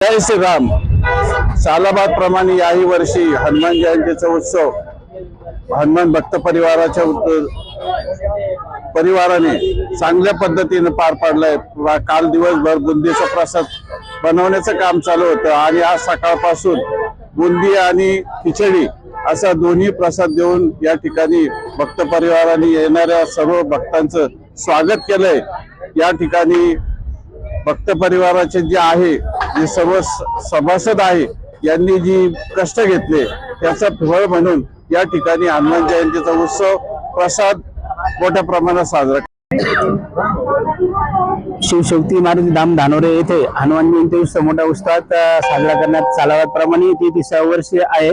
जय श्रीराम. सालाबाद प्रमाणे याही वर्षी हनुमान जयंतीचा उत्सव हनुमान भक्त परिवाराने चांगल्या पद्धतीने पार पाडलाय. काल दिवसभर बुंदीचा प्रसाद बनवण्याचं काम चालू होतं आणि आज सकाळपासून बुंदी आणि खिचडी असा दोन्ही प्रसाद देऊन या ठिकाणी भक्त परिवाराने येणाऱ्या सर्व भक्तांचं स्वागत केलंय. या ठिकाणी भक्त परिवाराचे जे आहे जे सर्व सभासद आहे यांनी जी कष्ट घेतले त्याचा फळ म्हणून या ठिकाणी हनुमान जयंतीचा उत्सव प्रसाद मोठ्या प्रमाणात साजरा शिवशक्ती मारुती धाम धानोरे येथे हनुमान जयंती उत्सव मोठ्या उत्साहात साजरा करण्यात सालाबाद प्रमाणे ती 30व्या वर्षी आहे.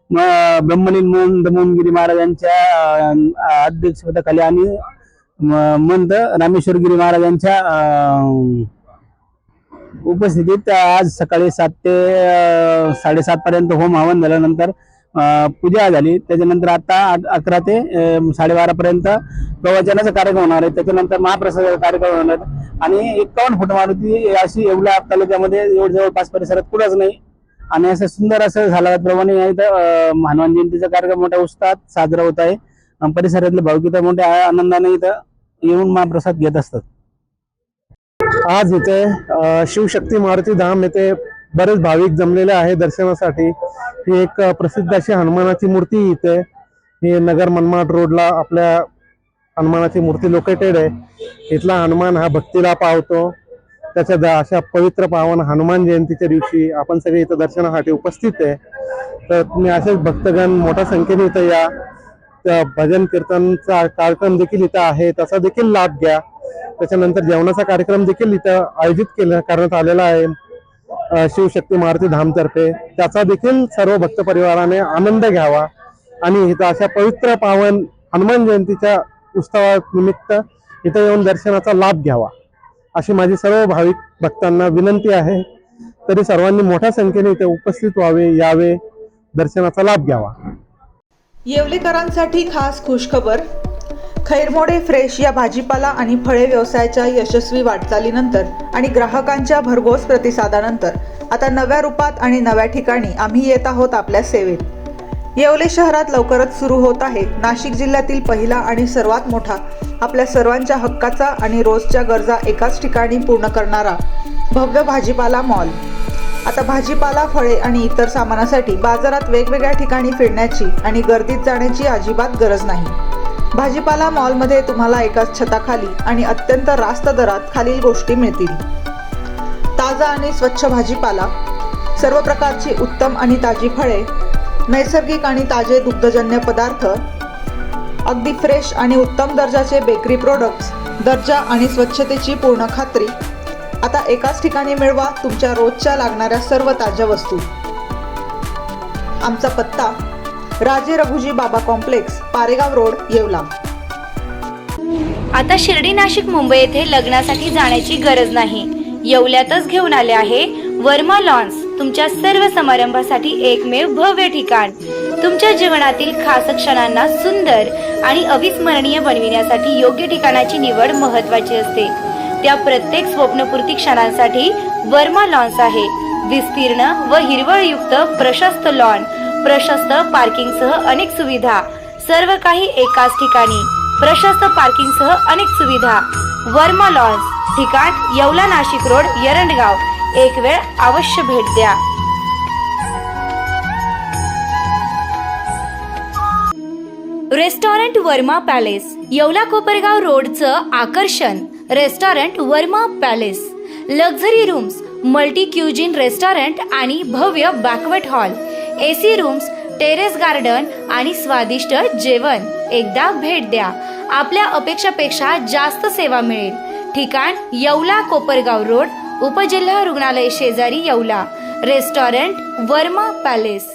ब्रह्मलीन मोहनगिरी महाराजांच्या अध्यक्षतेखाली आणि मंत रामेश्वरगिरी महाराजांच्या उपस्थितीत आज सकाळी 7 ते 7:30 पर्यंत होम हवन झाल्यानंतर पूजा झाली. त्याच्यानंतर आता 11 ते 12:30 पर्यंत प्रवचनाचा कार्यक्रम होणार आहे. त्याच्यानंतर महाप्रसादाचा कार्यक्रम होणार आणि 51 फूट मारुती अशी येवला तालुक्यामध्ये जवळपास परिसरात कुठंच नाही आणि असं सुंदर असं झाल्याप्रमाणे हनुमान जयंतीचा कार्यक्रम मोठ्या उत्साहात साजरा होत आहे. परिसरातले भाविक मोठ्या आनंदाने इथं येऊन महाप्रसाद घेत असतात. आज इथे शिवशक्ती मारुती धाम येथे बरेच भाविक जमलेले आहे दर्शनासाठी. ही एक प्रसिद्ध अशी हनुमानाची मूर्ती इथे ही नगर मनमाड रोडला आपल्या हनुमानाची मूर्ती लोकेटेड आहे. इथला हनुमान हा भक्तीला पावतो. त्याच्या अशा पवित्र पावन हनुमान जयंतीच्या दिवशी आपण सगळे इथं दर्शनासाठी उपस्थित आहे. तर तुम्ही असेच भक्तगण मोठ्या संख्येने इथं या. भजन कीर्तनचा कार्यक्रम देखील इथं आहे, त्याचा देखील लाभ घ्या. त्याच्यानंतर जेवणाचा कार्यक्रम देखील इथं आयोजित करण्यात आलेला आहे शिवशक्ती मारुती धामतर्फे. त्याचा देखील सर्व भक्त परिवाराने आनंद घ्यावा आणि इथं अशा पवित्र पावन हनुमान जयंतीच्या उत्सवानिमित्त इथं येऊन दर्शनाचा लाभ घ्यावा अशी माझी सर्व भाविक भक्तांना विनंती आहे. तरी सर्वांनी मोठ्या संख्येने इथे उपस्थित व्हावे, यावे, दर्शनाचा लाभ घ्यावा. येवलेकरांसाठी खास खुशखबर. खैरमोडे फ्रेश या भाजीपाला आणि फळे व्यवसायाच्या यशस्वी वाटचालीनंतर आणि ग्राहकांच्या भरघोस प्रतिसादानंतर आता नव्या रूपात आणि नव्या ठिकाणी आम्ही येत आहोत आपल्या सेवेत. येवले शहरात लवकरच सुरू होत आहे नाशिक जिल्ह्यातील पहिला आणि सर्वात मोठा, आपल्या सर्वांच्या हक्काचा आणि रोजच्या गरजा एकाच ठिकाणी पूर्ण करणारा भव्य भाजीपाला मॉल. आता भाजीपाला, फळे आणि इतर सामानासाठी बाजारात वेगवेगळ्या ठिकाणी फिरण्याची आणि गर्दीत जाण्याची अजिबात गरज नाही. भाजीपाला मॉलमध्ये तुम्हाला एकाच छताखाली आणि अत्यंत रास्त दरात खालील गोष्टी मिळतील: ताजा आणि स्वच्छ भाजीपाला, सर्व प्रकारची उत्तम आणि ताजी फळे, नैसर्गिक आणि ताजे दुग्धजन्य पदार्थ, अगदी फ्रेश आणि उत्तम दर्जाचे बेकरी प्रोडक्ट्स, दर्जा आणि स्वच्छतेची पूर्ण खात्री. आता एकाच ठिकाणी मिळवा तुमच्या रोजच्या लागणाऱ्या सर्व ताज्या वस्तू. आमचा पत्ता: राजे रघुजी बाबा कॉम्प्लेक्स, पारेगाव रोड, येवला. आता शिर्डी, नाशिक, मुंबई येथे लग्नासाठी जाण्याची गरज नाही. येवल्यातच घेऊन आले आहे वर्मा लॉन्स, तुमच्या सर्व समारंभासाठी एकमेव भव्य ठिकाण. तुमच्या जीवनातील खास क्षणांना सुंदर आणि अविस्मरणीय बनविण्यासाठी योग्य ठिकाणाची निवड महत्त्वाची असते. त्या प्रत्येक स्वप्नपूर्ती क्षणांसाठी वर्मा लॉन्स आहे. विस्तीर्ण व हिरवळयुक्त प्रशस्त लॉन, प्रशस्त पार्किंगसह अनेक सुविधा, सर्व काही एकाच ठिकाणी. प्रशस्त पार्किंगसह अनेक सुविधा. वर्मा लॉन्स, ठिकाण येवला, नाशिक रोड, एरंडगाव. एक वेळ अवश्य भेट द्या. रेस्टॉरंट वर्मा पॅलेस, येवला कोपरगाव रोडचं आकर्षण. Restaurant Verma palace, luxury rooms, multi cuisine restaurant आणि भव्य banquet hall, AC rooms, terrace garden आणि स्वादिष्ट जेवण. एकदा भेट द्या. आपल्या अपेक्षापेक्षा जास्त सेवा मिळेल. ठिकाण येवला कोपरगाव रोड, उपजिल्हा रुग्णालय शेजारी, येवला. Restaurant Verma palace.